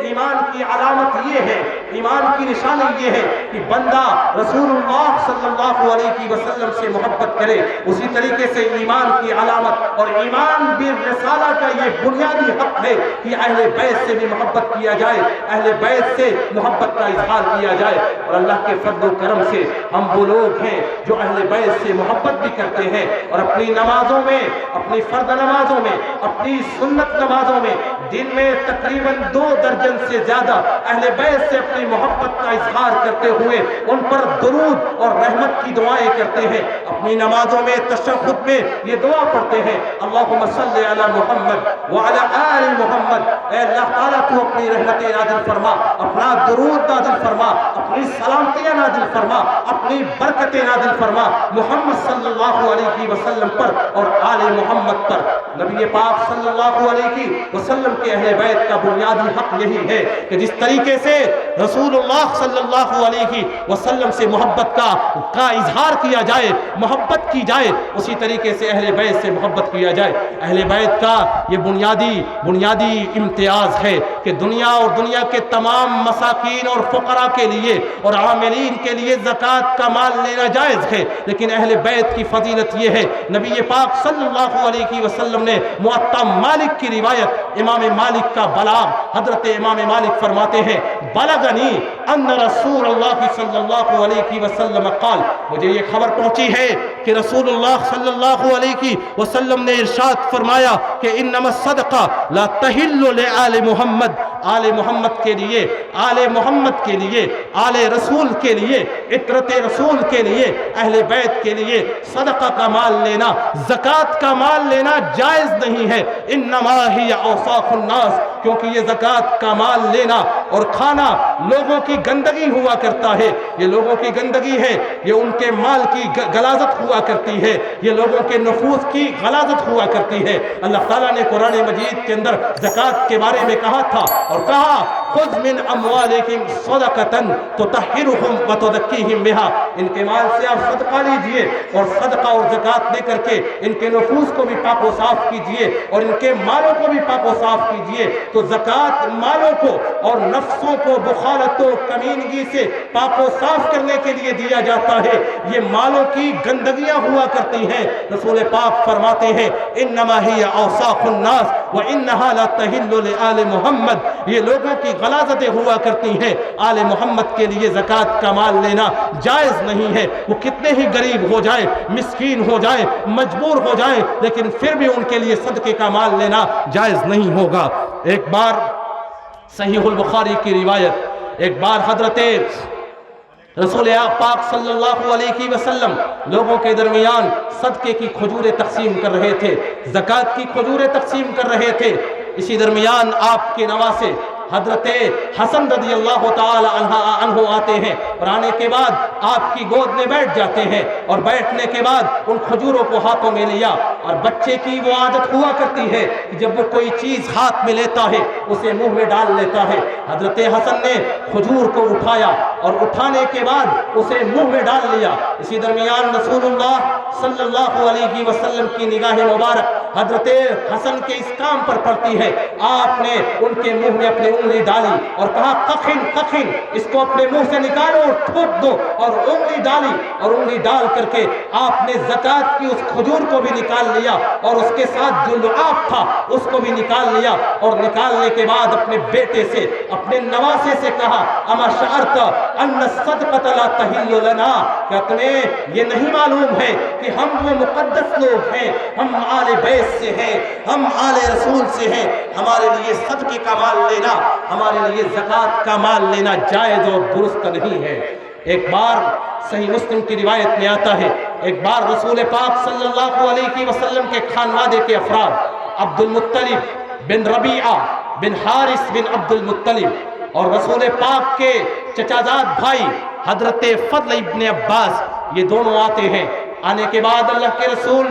ایمان کی علامت یہ ہے، ایمان کی نشانی یہ ہے کہ بندہ رسول اللہ صلی اللہ علیہ وسلم سے محبت کرے، اسی طریقے سے ایمان کی علامت اور ایمان بالرسالہ کا یہ بنیادی حق ہے کہ اہل بیت سے بھی محبت کیا جائے، اہل بیت سے محبت کا اظہار کیا جائے۔ اور اللہ کے فضل و کرم سے ہم وہ لوگ ہیں جو اہل بیت سے محبت بھی کرتے ہیں اور اپنی نمازوں میں، اپنی فرض نمازوں میں، اپنی سنت نمازوں میں دن میں تقریباً 2 درجن سے زیادہ اہل بیت سے اپنی محبت کا اظہار کرتے ہوئے ان پر درود اور رحمت کی دعائیں کرتے ہیں۔ اپنی نمازوں میں تشہد میں یہ دعا پڑھتے ہیں، اللہم صلی علی محمد وعلی آل محمد، اے اللہ تعالیٰ تو اپنی رحمتیں نازل فرما، اپنا درود نازل فرما، اپنی سلامتیاں نازل فرما، اپنی برکتیں نازل فرما محمد صلی اللہ علیہ وسلم پر اور آل محمد پر۔ نبی پاک صلی اللہ علیہ وسلم کے اہل بیت کا بنیادی حق یہی ہے کہ جس طریقے سے رسول اللہ صلی اللہ علیہ وسلم سے محبت کا اظہار کیا جائے، محبت کی جائے، اسی طریقے سے اہل بیت سے محبت کیا جائے۔ اہل بیت کا یہ بنیادی امتیاز ہے کہ دنیا اور دنیا کے تمام مساکین اور فقراء کے لیے اور عاملین کے لیے زکوٰۃ کا مال لینا جائز ہے، لیکن اہل بیت کی فضیلت یہ ہے، نبی پاک صلی اللہ علیہ وسلم نے موطا مالک کی روایت، امام مالک کا بلاغ، حضرت امام مالک فرماتے ہیں بلغنی ان رسول اللہ صلی اللہ علیہ وسلم قال، مجھے یہ خبر پہنچی ہے کہ رسول اللہ صلی اللہ علیہ وسلم نے ارشاد فرمایا کہ انما الصدقہ لا تحل لآل محمد، آل محمد کے لیے، آل محمد کے لیے، آل رسول کے لیے، عترت رسول کے لیے، اہل بیت کے لیے صدقہ کا مال لینا، زکوٰۃ کا مال لینا جائز نہیں ہے۔ انما ہی اوساخ الناس، کیونکہ یہ زکوٰۃ کا مال لینا اور کھانا لوگوں کی گندگی ہوا کرتا ہے، یہ لوگوں کی گندگی ہے، یہ ان کے مال کی غلاظت ہوا کرتی ہے، یہ لوگوں کے نفوس کی غلاظت ہوا کرتی ہے۔ اللہ تعالیٰ نے قرآن مجید کے اندر زکوٰۃ کے بارے میں کہا تھا اور کہا خذ من اموالہم صدقۃ تطہرہم وتزکیہم بہا، ان کے مال سے آپ صدقہ لیجئے اور صدقہ اور زکوٰۃ دے کر کے ان کے نفوس کو بھی پاک و صاف کیجئے اور ان کے مالوں کو بھی پاک و صاف کیجئے۔ تو زکوٰۃ مالوں کو اور نفسوں کو بخالت و کمینگی سے پاک و صاف کرنے کے لیے دیا جاتا ہے، یہ مالوں کی گندگیاں ہوا کرتی ہیں۔ رسول پاک فرماتے ہیں انما ہی اوساخ الناس وانہا لا تحل لآل محمد، یہ لوگوں کی غلاظتیں ہوا کرتی ہیں، آل محمد کے لیے زکوٰۃ کا مال لینا جائز نہیں ہے، وہ کتنے ہی غریب ہو جائے، مسکین ہو جائے، مجبور ہو جائے، لیکن پھر بھی ان کے لیے صدقے کا مال لینا جائز نہیں ہوگا۔ ایک بار صحیح البخاری کی روایت، ایک بار حضرت رسول پاک صلی اللہ علیہ وسلم لوگوں کے درمیان صدقے کی کھجوریں تقسیم کر رہے تھے، زکوٰۃ کی کھجوریں تقسیم کر رہے تھے۔ اسی درمیان آپ کے نواسے حضرت حسن رضی اللہ تعالی عنہ آتے ہیں اور آنے کے بعد آپ کی گود میں بیٹھ جاتے ہیں اور بیٹھنے کے بعد ان کھجوروں کو ہاتھوں میں لیا، اور بچے کی وہ عادت ہوا کرتی ہے کہ جب وہ کوئی چیز ہاتھ میں لیتا ہے اسے منہ میں ڈال لیتا ہے۔ حضرت حسن نے کھجور کو اٹھایا اور اٹھانے کے بعد اسے منہ میں ڈال لیا۔ اسی درمیان رسول اللہ صلی اللہ علیہ وسلم کی نگاہ مبارک حضرت حسن کے اس کام پر پڑتی ہے، آپ نے ان کے منہ میں اپنی انگلی ڈالی اور کہا قخن قخن، اس کو اپنے منہ سے نکالو اور تھوک دو، اور انگلی ڈالی اور انگلی ڈال کر کے آپ نے زکوٰۃ کی اس کھجور کو بھی نکال لیا اور اس کے ساتھ جو لعاب تھا اس کو بھی نکال لیا، اور نکالنے کے بعد اپنے بیٹے سے، اپنے نواسے سے کہا اما شعرت ان الصدقۃ لا تحل لنا، کیا تمہیں یہ نہیں معلوم ہے کہ ہم وہ مقدس لوگ ہیں، ہم آل بیت سے ہیں، ہم آل رسول سے ہیں، ہمارے لیے صدقے کا مال لینا، ہمارے لیے زکوٰۃ کا مال لینا جائز اور درست نہیں ہے۔ ایک بار صحیح مسلم کی روایت میں آتا ہے، ایک بار رسول پاک صلی اللہ علیہ وسلم کے خانوادے کے افراد عبد المطلب بن ربیعہ بن حارث بن عبد المطلب اور رسول پاک کے چچازاد بھائی حضرت فضل ابن عباس، یہ دونوں آتے ہیں۔ آنے کے بعد اللہ کے رسول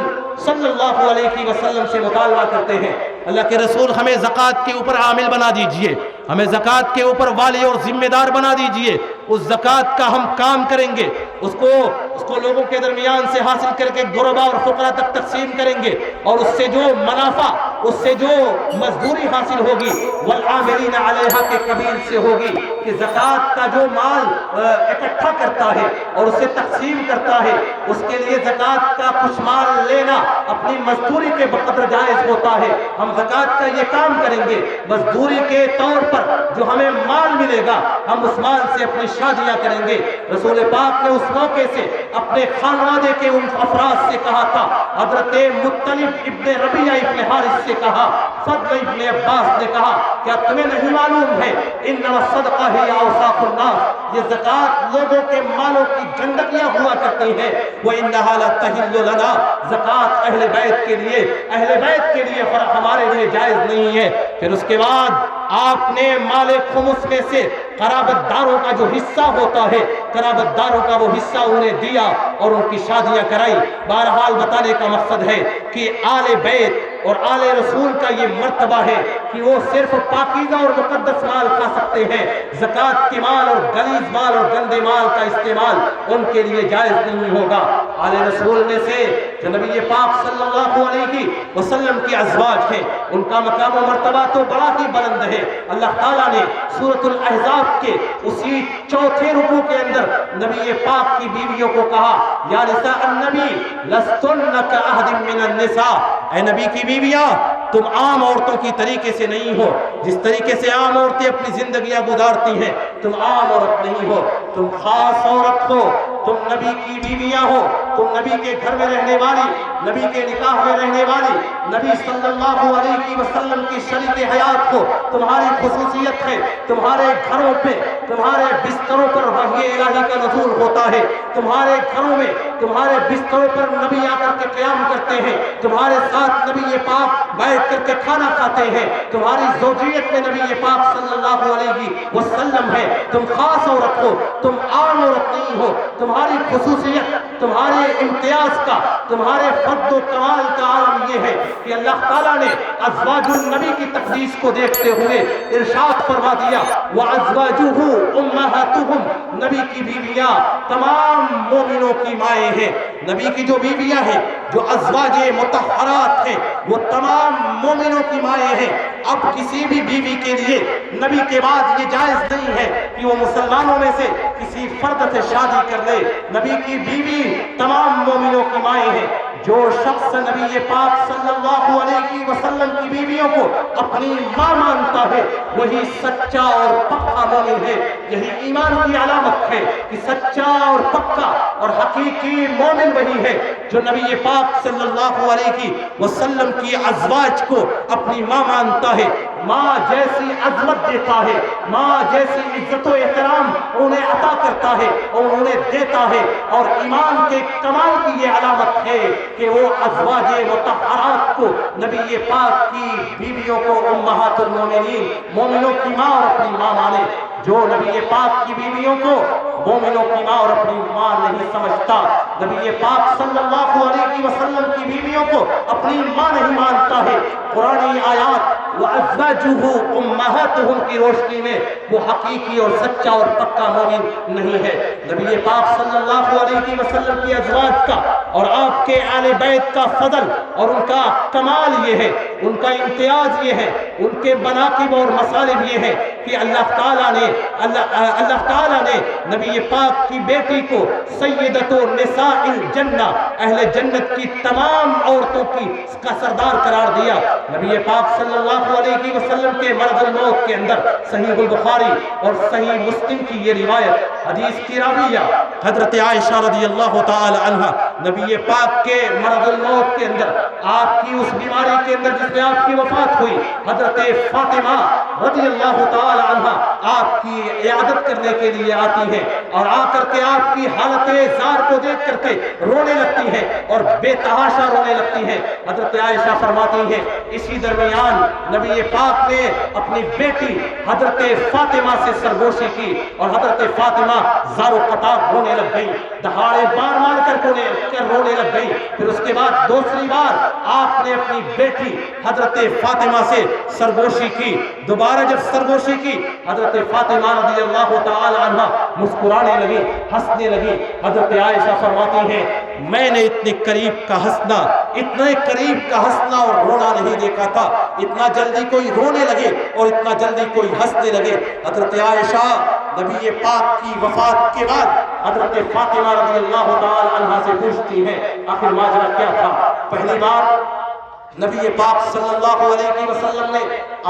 صلی اللہ علیہ وسلم سے مطالبہ کرتے ہیں، اللہ کے رسول ہمیں زکوٰۃ کے اوپر عامل بنا دیجئے، ہمیں زکوٰۃ کے اوپر والی اور ذمہ دار بنا دیجئے، اس زکوٰۃ کا ہم کام کریں گے، اس کو اس کو لوگوں کے درمیان سے حاصل کر کے غربا اور فقراء تک تقسیم کریں گے، اور اس سے جو منافع، اس سے جو مزدوری حاصل ہوگی والعاملین علیہا کے قبیل سے ہوگی کہ زکوٰۃ کا جو مال اکٹھا کرتا ہے اور اسے تقسیم کرتا ہے، اس کے لیے زکوٰۃ کا کچھ مال لینا اپنی مزدوری کے بقدر جائز ہوتا ہے۔ ہم زکوٰۃ کا یہ کام کریں گے، مزدوری کے طور پر جو ہمیں مال ملے گا ہم اس مال سے اپنی شادیاں کریں گے۔ رسول پاک نے اس موقع سے اپنے خانوادے کے ان افراد سے کہا تھا، حضرت مطلب ابن ربیعہ ابن حارث سے کہا، فضل ابن عباس نے کہا، کیا تمہیں نہیں معلوم ہے انما الصدقہ ہی اوساخ الناس، یہ زکوٰۃ لوگوں کے مالوں کی گندگیاں ہوا کرتی ہیں، وَإِنَّهَا لَتَحِلُّ لَنَا، زکوٰۃ اہل بیت کے لیے، اہل بیت کے لیے ہمارے لیے جائز نہیں ہے۔ پھر اس کے بعد آپ نے مال خمس میں سے قرابت داروں کا جو حصہ ہوتا ہے، قرابت داروں کا وہ حصہ انہیں دیا اور ان کی شادیاں کرائی۔ بہرحال بتانے کا مقصد ہے کہ آل بیت اور آل رسول کا یہ مرتبہ ہے کہ وہ صرف پاکیزہ اور مقدس مال کھا سکتے ہیں، زکوٰۃ کے مال اور غلیظ مال اور گندے مال کا استعمال ان کے لیے جائز نہیں ہوگا۔ آل رسول میں سے جو نبی پاک صلی اللہ علیہ وسلم کی ازواج ہیں، ان کا مقام و مرتبہ تو بڑا ہی بلند ہے۔ اللہ تعالیٰ نے سورۃ الاحزاب کے اسی چوتھے رکوع کے اندر نبی پاک کی بیویوں کو کہا، یا نساء النبی لستن کأحد من النساء، اے نبی کی بیویاں تم عام عورتوں کی طریقے سے نہیں ہو، جس طریقے سے عام عورتیں اپنی زندگیاں گزارتی ہیں، تم عام عورت نہیں ہو، تم خاص عورت ہو، تم نبی کی بیویاں ہو، تم نبی کے گھر میں رہنے والی، نبی کے نکاح میں رہنے والی، نبی صلی اللہ علیہ وسلم کی شریک حیات ہو، تمہاری خصوصیت ہے تمہارے گھروں پہ، تمہارے بستروں پر وحی الہی کا نزول ہوتا ہے، تمہارے گھروں میں تمہارے بستروں پر نبی آ کر کے قیام کرتے ہیں، تمہارے ساتھ نبی پاک بیٹھ کر کے کھانا کھاتے ہیں، تمہاری زوجیت میں نبی پاک صلی اللہ علیہ وسلم ہے، تم خاص عورت ہو، تم عام عورت نہیں ہو، تمہاری خصوصیت، تمہارے امتیاز کا، تمہارے فضل و کمال کا عالم یہ ہے کہ اللہ تعالیٰ نے ازواج النبی کی تقدیس کو دیکھتے ہوئے ارشاد فرما دیا، وَأَزْوَاجُهُ أُمَّهَاتُهُمْ، نبی کی بیویاں تمام مومنوں کی مائیں ہیں۔ نبی کی جو بیویاں ہیں، جو ازواج مطہرات ہیں، وہ تمام مومنوں کی مائیں ہیں۔ اب کسی بھی بیوی کے لیے نبی کے بعد یہ جائز نہیں ہے کہ وہ مسلمانوں میں سے کسی فرد سے شادی کر لے، نبی کی بیوی تمام مومنوں کی مائیں ہیں۔ جو شخص نبی پاک صلی اللہ علیہ وسلم کی بیویوں کو اپنی ماں مانتا ہے وہی سچا اور پکا مومن ہے۔ یہی ایمان کی علامت ہے کہ سچا اور پکا اور حقیقی مومن وہی ہے جو نبی پاک صلی اللہ علیہ وسلم کی ازواج کو اپنی ماں مانتا ہے، ماں جیسی عظمت دیتا ہے، ماں جیسی عزت و احترام انہیں عطا کرتا ہے اور انہیں دیتا ہے۔ اور ایمان کے کمال کی یہ علامت ہے کہ وہ ازواج مطہرات کو، نبی پاک کی بیویوں کو امہات المومنین، مومنوں کی ماں اور اپنی ماں مانے۔ جو نبی پاک کی بیویوں کو مومنوں کی ماں اور اپنی ماں نہیں سمجھتا، نبی پاک صلی اللہ علیہ وسلم کی بیویوں کو اپنی ماں نہیں مانتا ہے، قرآنی آیات وَأَزْوَاجُهُ أُمَّهَاتُهُمْ کی روشنی میں وہ حقیقی اور سچا اور پکا مومن نہیں ہے۔ نبی پاک صلی اللہ علیہ وسلم کی ازواج کا اور آپ کے آل بیت کا فضل اور ان کا کمال یہ ہے، ان کا امتیاز یہ ہے، ان کے مناقب اور مصالح یہ ہے کہ اللہ تعالیٰ نے نبی پاک کی بیٹی کو سیدۃ نساء الجنہ، اہل جنت کی تمام عورتوں کا سردار قرار دیا۔ نبی پاک صلی اللہ علیہ وسلم کے مرض الموت کے اندر صحیح البخاری اور صحیح مسلم کی یہ روایت، حدیث کی راویہ حضرت عائشہ رضی اللہ تعالی عنہ، نبی پاک کے مرض الموت کے اندر، آپ کی اس بیماری کے اندر جس میں آپ کی وفات ہوئی، حضرت فاطمہ رضی اللہ تعالی عنہ آپ کی عیادت کرنے کے لیے آتی ہیں اور آ کر کے آپ کی حالت زار کو دیکھ کر کے رونے لگتی ہیں اور بے تحاشا رونے لگتی ہیں۔ حضرت عائشہ فرماتی ہیں اسی درمیان نبی پاک نے اپنی بیٹی حضرت فاطمہ سے سرگوشی کی اور حضرت فاطمہ زار و قطار رونے رونے لگ گئی، دہاڑے مار مار کر رونے لگ گئی۔ پھر اس کے بعد دوسری بار آپ نے اپنی بیٹی حضرت فاطمہ سے سرگوشی کی۔ دوبارہ جب سرگوشی کی، حضرت فاطمہ رضی اللہ تعالی عنہ مسکرانے لگی، ہنسنے لگی۔ حضرت عائشہ فرماتی ہیں میں نے اتنے قریب کا ہنسنا، اتنے قریب کا ہنسنا اور رونا نہیں دیکھا تھا، اتنا جلدی کوئی رونے لگے اور اتنا جلدی کوئی ہنسنے لگے۔ حضرت عائشہ نبی پاک کی وفات کے بعد حضرت فاطمہ رضی اللہ تعالی عنہ سے پوچھتی ہیں آخر ماجرا کیا تھا؟ پہلی بار نبی پاک صلی اللہ علیہ وسلم نے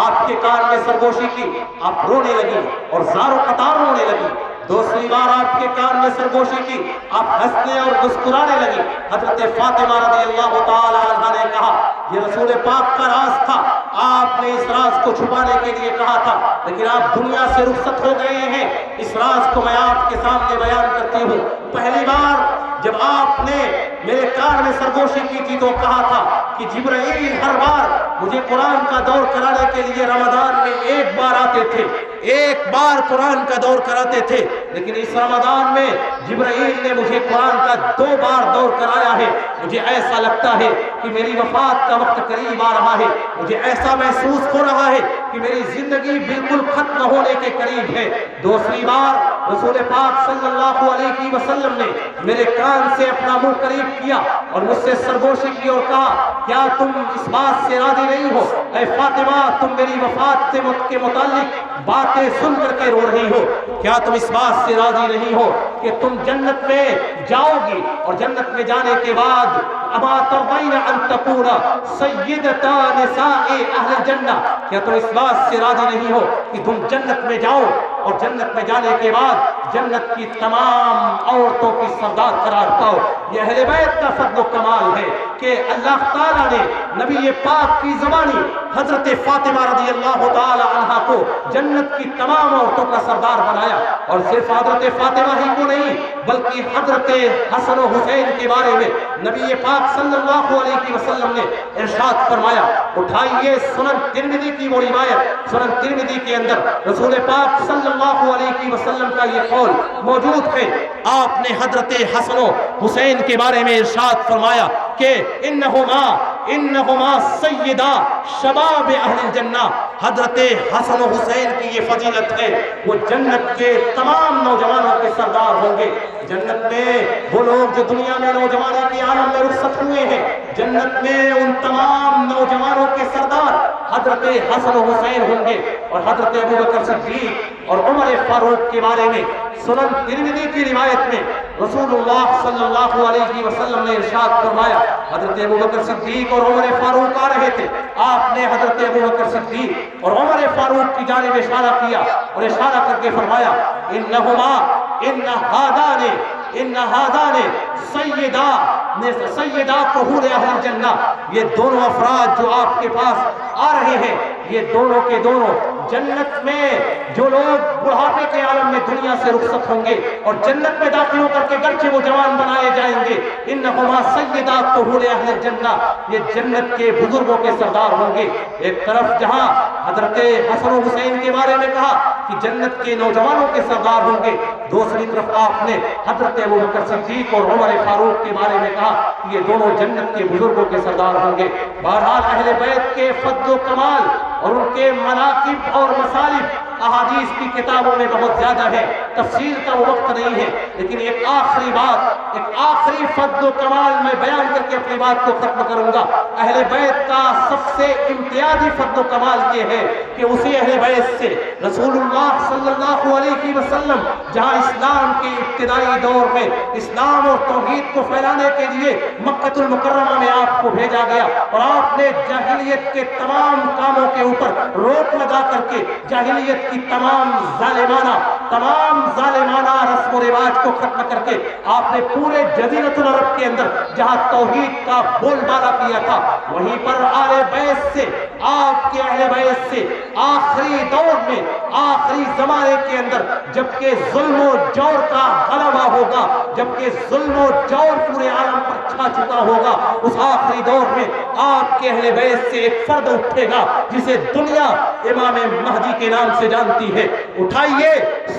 آپ کے کان میں سرگوشی کی، آپ رونے لگی اور زار و قطار رونے لگی۔ دوسری بار آپ کے کان میں سرگوشی کی، آپ ہنسنے اور مسکرانے لگی۔ حضرت فاطمہ رضی اللہ تعالی عنہ نے کہا یہ رسول پاک کا راز تھا، آپ نے اس راز کو چھپانے کے لیے کہا تھا، لیکن آپ دنیا سے رخصت ہو گئے ہیں، اس راز کو میں آپ کے سامنے بیان کرتی ہوں۔ پہلی بار جب آپ نے میرے کان میں سرگوشی کی تھی تو کہا تھا کہ جبرائیل ہر بار مجھے قرآن کا دور کرانے کے لیے رمضان میں ایک بار آتے تھے، ایک بار قرآن کا دور کراتے تھے، لیکن اس رمضان میں جبرائیل نے مجھے قرآن کا 2 بار دور کرایا ہے۔ مجھے ایسا لگتا ہے کہ میری وفات کا وقت قریب آ رہا ہے، مجھے ایسا محسوس ہو رہا ہے کہ میری زندگی بالکل ختم ہونے کے قریب ہے۔ دوسری بار رسول پاک صلی اللہ علیہ وسلم نے میرے کان سے اپنا منہ قریب کیا اور مجھ سے سرگوشی کی اور کہا کیا تم اس بات سے راضی نہیں ہو اے فاطمہ، تم میری وفات کے متعلق باتیں سن کر کے رو رہی ہو، کیا تم اس بات سے راضی نہیں ہو کہ تم جنت میں جاؤ گی اور جنت میں جانے کے بعد اما ترضین ان تکون سیدتا نساء اہل الجنہ، کیا تم اس بات سے راضی نہیں ہو کہ تم جنت میں جاؤ اور جنت میں جانے کے بعد جنت کی تمام عورتوں کی سردار قرار پاؤ؟ یہ اہل بیت کا فضل و کمال ہے کہ اللہ تعالیٰ نے نبی پاک کی زبانی حضرت فاطمہ رضی اللہ تعالی عنہ کو جنت کی تمام عورتوں کا سردار بنایا، اور صرف حضرت فاطمہ ہی کو نہیں بلکہ حضرت حسن و حسین کے بارے میں نبی پاک صلی اللہ علیہ وسلم نے ارشاد فرمایا۔ اٹھائیے سنن ترمذی کی وہ روایت، سنن ترمذی کے اندر رسول پاک صلی اللہ علیہ وسلم کا یہ قول موجود ہے۔ آپ نے حضرت حسن و حسین کے بارے میں ارشاد فرمایا کہ انہما سیدہ شباب اہل الجنہ، حضرت حسن و حسین کی یہ فضیلت ہے، وہ جنت کے تمام نوجوانوں کے سردار ہوں گے۔ جنت میں وہ لوگ جو دنیا میں نوجوانی کے عالم میں رخصت ہوئے ہیں، جنت میں ان تمام نوجوانوں کے سردار حضرت حسن و حسین ہوں گے۔ اور حضرت ابوبکر صدیق اور عمر فاروق کے بارے میں سنن ترمذی کی روایت میں رسول اللہ صلی اللہ علیہ وسلم نے ارشاد فرمایا، حضرت ابوبکر صدیق اور عمر فاروق آ رہے تھے، آپ نے حضرت ابوبکر صدیق اور عمر فاروق کی جانب اشارہ کیا اور اشارہ کر کے فرمایا ان هذان سیدات حور اہل الجنہ، یہ دونوں افراد جو آپ کے پاس آ رہے ہیں، یہ دونوں کے دونوں جنت میں جو لوگ بڑھاپے کے عالم میں دنیا سے رخصت ہوں گے اور جنت میں داخل ہو کر کے گرچہ وہ جوان بنائے جائیں گے، انہما سیدات حور اہل الجنہ، یہ جنت کے بزرگوں کے سردار ہوں گے۔ ایک طرف جہاں حضرت حسن و حسین کے بارے میں کہا کہ جنت کے نوجوانوں کے سردار ہوں گے، دوسری طرف آپ نے حضرت ابوبکر صدیق اور عمر فاروق کے بارے میں کہا کہ یہ دونوں جنت کے بزرگوں کے سردار ہوں گے۔ بہرحال اہل بیت کے فضل و کمال اور ان کے مناقب اور مصالح احادیث کی کتابوں میں بہت زیادہ ہے، تفصیل کا وہ وقت نہیں ہے، لیکن ایک آخری بات، ایک آخری فضل و کمال میں بیان کر کے اپنی بات کو ختم کروں گا۔ اہل بیت کا سب سے امتیازی فضل و کمال یہ ہے کہ اسی اہل بیت سے رسول اللہ صلی اللہ علیہ وسلم جہاں اسلام کے ابتدائی دور میں اسلام اور توحید کو پھیلانے کے لیے مکہ المکرمہ میں آپ کو بھیجا گیا اور آپ نے جاہلیت کے تمام کاموں کے اوپر روک لگا کر کے جاہلیت کی تمام ظالمانہ رسم و رواج کو ختم کر کے آپ نے پورے جزیرۃ العرب کے اندر جہاں توحید کا بول بالا کیا تھا، وہیں پر آل بیت سے، آپ کے اہل بیت سے آخری دور میں، آخری زمانے کے اندر جبکہ ظلم و جور کا غلبہ ہوگا، جبکہ ظلم و جور پورے عالم پر چھا چکا ہوگا، اس آخری دور میں آپ کے اہل بیت سے ایک فرد اٹھے گا جسے دنیا امام مہدی کے نام سے جانتی ہے۔ اٹھائیے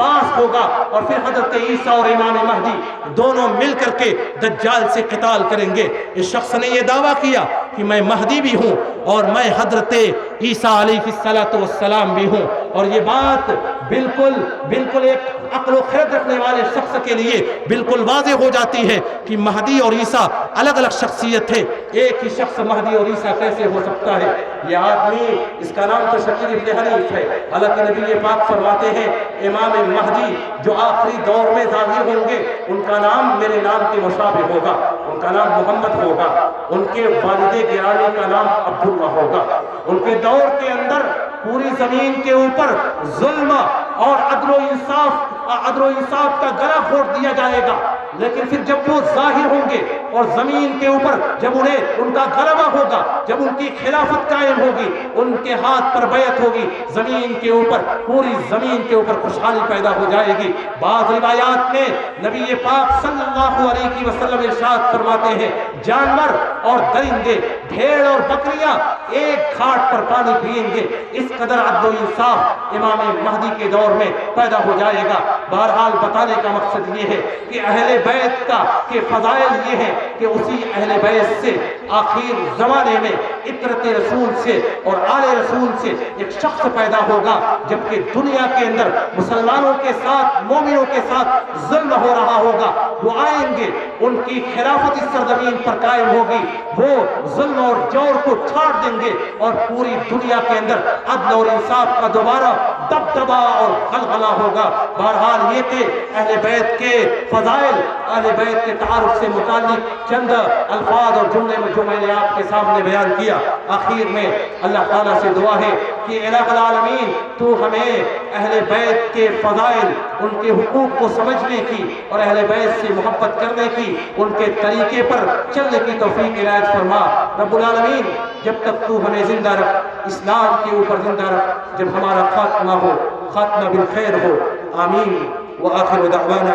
پاس ہوگا اور پھر حضرت عیسیٰ اور امام مہدی دونوں مل کر کے دجال سے قتال کریں گے۔ اس شخص نے یہ دعویٰ کیا کہ میں مہدی بھی ہوں اور میں حضرت عیسیٰ علیہ السلام بھی ہوں، اور یہ بات بالکل ایک عقل و خرد رکھنے والے شخص کے لیے بالکل واضح ہو جاتی ہے کہ مہدی اور عیسیٰ الگ الگ شخصیت ہے، ایک ہی شخص مہدی اور عیسیٰ کیسے ہو سکتا ہے؟ یہ آدمی، اس کا نام تو شکیل ابن حنیف ہے، حالانکہ نبی پاک فرماتے ہیں امام مہدی جو آخری دور میں ظاہر ہوں گے ان کا نام میرے نام کے مشابہ ہوگا، ان کا نام محمد ہوگا، ان کے والد گرامی کا نام عبداللہ ہوگا۔ ان کے دور کے اندر پوری زمین کے اوپر ظلم اور عدل و انصاف کا گلا گھونٹ دیا جائے گا، لیکن پھر جب وہ ظاہر ہوں گے اور زمین کے اوپر جب انہیں ان کا غلبہ ہوگا، جب ان کی خلافت قائم ہوگی، ان کے ہاتھ پر بیعت ہوگی، زمین کے اوپر، پوری زمین کے اوپر خوشحالی پیدا ہو جائے گی۔ بعض روایات میں نبی پاک صلی اللہ علیہ وسلم ارشاد فرماتے ہیں جانور اور درندے، بھیڑ اور بکریاں ایک گھاٹ پر پانی پئیں گے، اس قدر عدل و انصاف امام مہدی کے دور میں پیدا ہو جائے گا۔ بہرحال بتانے کا مقصد یہ ہے کہ اہل بیت کا کہ فضائل یہ ہے کہ اسی اہل بیت سے آخر زمانے میں عطرت رسول سے اور آل رسول سے ایک شخص پیدا ہوگا، جبکہ دنیا کے اندر مسلمانوں کے ساتھ، مومنوں کے ساتھ ظلم ہو رہا ہوگا، وہ آئیں گے، ان کی خلافت اس سرزمین پر قائم ہوگی، وہ ظلم اور جور کو چھاڑ دیں گے اور پوری دنیا کے اندر عدل اور انصاف کا دوبارہ دبدبا اور غلغلہ ہوگا۔ بہرحال یہ تھے اہل بیت کے فضائل، اہل بیت کے تعارف سے متعلق چند الفاظ اور جملے جو میں نے آپ کے سامنے بیان کیا۔ آخر میں اللہ تعالیٰ سے دعا ہے کہ الہ العالمین تو ہمیں اہل بیت کے فضائل، ان کے حقوق کو سمجھنے کی اور اہل بیت سے محبت کرنے کی، ان کے طریقے پر چلنے کی توفیق عنایت فرما۔ رب العالمین جب تک تو ہمیں زندہ رکھ، اسلام کے اوپر زندہ رکھ، جب ہمارا خاتمہ ہو، خاتمہ بالخیر ہو، آمین۔ وآخر دعوانا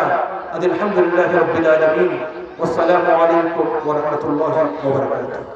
ان الحمد للہ رب العالمین، والسلام علیکم ورحمۃ اللہ وبرکاتہ۔